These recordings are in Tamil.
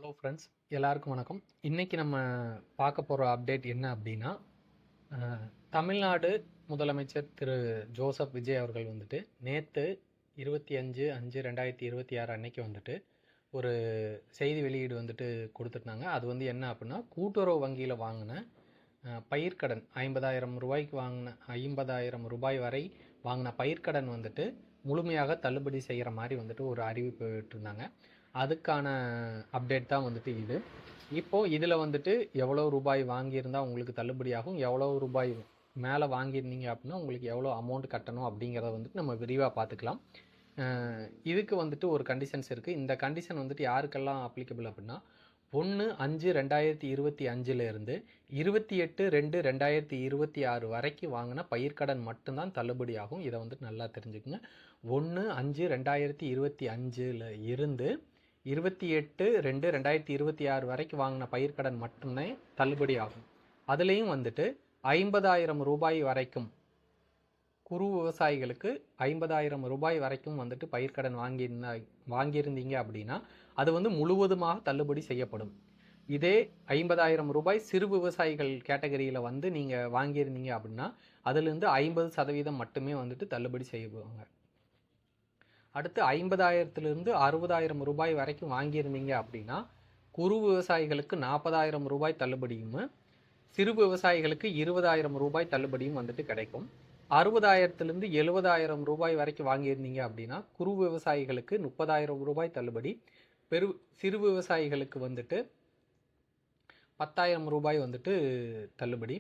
ஹலோ ஃப்ரெண்ட்ஸ், எல்லாருக்கும் வணக்கம். இன்றைக்கி நம்ம பார்க்க போகிற அப்டேட் என்ன அப்படின்னா, தமிழ்நாடு முதலமைச்சர் திரு ஜோசப் விஜய் அவர்கள் வந்துட்டு நேற்று 25/5/2026 அன்னைக்கு வந்துட்டு ஒரு செய்தி வெளியீடு வந்துட்டு கொடுத்துருந்தாங்க. அது வந்து என்ன அப்படின்னா, கூட்டுறவு வங்கியில் வாங்கின பயிர்க்கடன் 50,000 ரூபாய்க்கு வாங்கின 50,000 ரூபாய் வரை வாங்கின பயிர்க்கடன் வந்துட்டு முழுமையாக தள்ளுபடி செய்கிற மாதிரி வந்துட்டு ஒரு அறிவிப்பு விட்டுருந்தாங்க. அதுக்கான அப்டேட் தான் வந்துட்டு இது. இப்போது இதில் வந்துட்டு எவ்வளோ ரூபாய் வாங்கியிருந்தால் உங்களுக்கு தள்ளுபடியாகும், எவ்வளோ ரூபாய் மேலே வாங்கியிருந்தீங்க அப்படின்னா உங்களுக்கு எவ்வளோ அமௌண்ட் கட்டணும் அப்படிங்கிறத வந்துட்டு நம்ம விரிவாக பார்த்துக்கலாம். இதுக்கு வந்துட்டு ஒரு கண்டிஷன்ஸ் இருக்குது. இந்த கண்டிஷன் வந்துட்டு யாருக்கெல்லாம் அப்ளிகபிள் அப்படின்னா, 1/5/2025 28/2/2026 வரைக்கும் வாங்கின பயிர்க்கடன் மட்டும்தான் தள்ளுபடி ஆகும். இதை வந்துட்டு நல்லா தெரிஞ்சுக்குங்க. 1/5/2025 இருந்து 28/2/2026 வரைக்கும் வாங்கின பயிர்க்கடன் மட்டுமே தள்ளுபடி ஆகும். அதுலேயும் வந்துட்டு 50,000 ரூபாய் வரைக்கும் குறு விவசாயிகளுக்கு 50,000 ரூபாய் வரைக்கும் வந்துட்டு பயிர்க்கடன் வாங்கியிருந்தீங்க அப்படின்னா அது வந்து முழுவதுமாக தள்ளுபடி செய்யப்படும். இதே 50,000 ரூபாய் சிறு விவசாயிகள் கேட்டகரியில் வந்து நீங்கள் வாங்கியிருந்தீங்க அப்படின்னா அதுலேருந்து 50% மட்டுமே வந்துட்டு தள்ளுபடி செய்வாங்க. அடுத்து 50,000 60,000 ரூபாய் வரைக்கும் வாங்கியிருந்தீங்க அப்படின்னா குறு விவசாயிகளுக்கு 40,000 ரூபாய் தள்ளுபடியும், சிறு விவசாயிகளுக்கு 20,000 ரூபாய் தள்ளுபடியும் வந்துட்டு கிடைக்கும். 60,000 70,000 ரூபாய் வரைக்கும் வாங்கியிருந்தீங்க அப்படின்னா குறு விவசாயிகளுக்கு 30,000 ரூபாய் தள்ளுபடி, சிறு விவசாயிகளுக்கு வந்துட்டு 10,000 ரூபாய் வந்துட்டு தள்ளுபடி.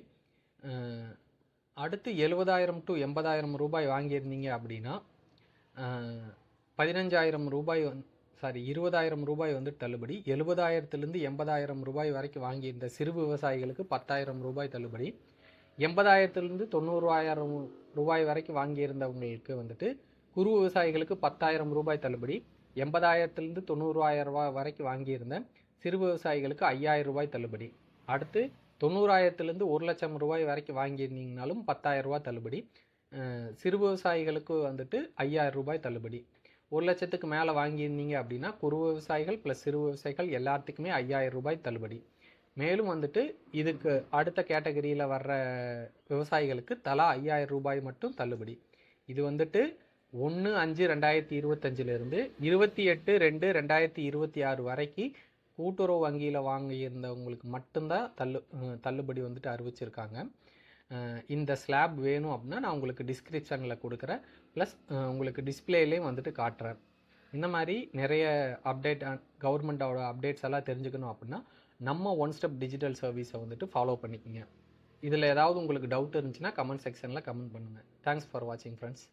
அடுத்து 70,000 to 80,000 ரூபாய் வாங்கியிருந்தீங்க அப்படின்னா 15,000 ரூபாய் 20,000 ரூபாய் வந்து தள்ளுபடி. 70,000 80,000 ரூபாய் வரைக்கும் வாங்கியிருந்த சிறு விவசாயிகளுக்கு 10,000 ரூபாய் தள்ளுபடி. 80,000 90,000 ரூபாய் வரைக்கும் வாங்கியிருந்தவங்களுக்கு வந்துட்டு குறு விவசாயிகளுக்கு 10,000 ரூபாய் தள்ளுபடி. 80,000 90,000 ரூபாய் வரைக்கும் வாங்கியிருந்த சிறு விவசாயிகளுக்கு 5,000 ரூபாய் தள்ளுபடி. அடுத்து 90,000 1,00,000 ரூபாய் வரைக்கும் வாங்கியிருந்தீங்கனாலும் 10,000 ரூபாய் தள்ளுபடி. சிறு விவசாயிகளுக்கு வந்துட்டு 5,000 ரூபாய் தள்ளுபடி. 1,00,000க்கு மேலே வாங்கியிருந்தீங்க அப்படின்னா குறு விவசாயிகள் ப்ளஸ் சிறு விவசாயிகள் எல்லாத்துக்குமே 5,000 ரூபாய் தள்ளுபடி. மேலும் வந்துட்டு இதுக்கு அடுத்த கேட்டகரியில் வர்ற விவசாயிகளுக்கு தலா 5,000 ரூபாய் மட்டும் தள்ளுபடி. இது வந்துட்டு 1/5/2025 28/2/2026 வரைக்கும் கூட்டுறவு வங்கியில் வாங்கியிருந்தவங்களுக்கு மட்டும்தான் தள்ளுபடி வந்துட்டு அறிவிச்சிருக்காங்க. இந்த ஸ்லாப் வேணும் அப்படின்னா நான் உங்களுக்கு டிஸ்கிரிப்ஷனில் கொடுக்குறேன், ப்ளஸ் உங்களுக்கு டிஸ்பிளேலேயும் வந்துட்டு காட்டுறேன். இந்த மாதிரி நிறைய அப்டேட் கவர்மெண்ட்டோட அப்டேட்ஸ் எல்லாம் தெரிஞ்சுக்கணும் அப்படின்னா நம்ம ஒன் ஸ்டெப் டிஜிட்டல் சர்வீஸை வந்துட்டு ஃபாலோ பண்ணிக்கோங்க. இதில் ஏதாவது உங்களுக்கு டவுட் இருந்துச்சுன்னா கமெண்ட் செக்ஷனில் கமெண்ட் பண்ணுங்கள். தேங்க்ஸ் ஃபார் வாட்சிங் ஃப்ரெண்ட்ஸ்.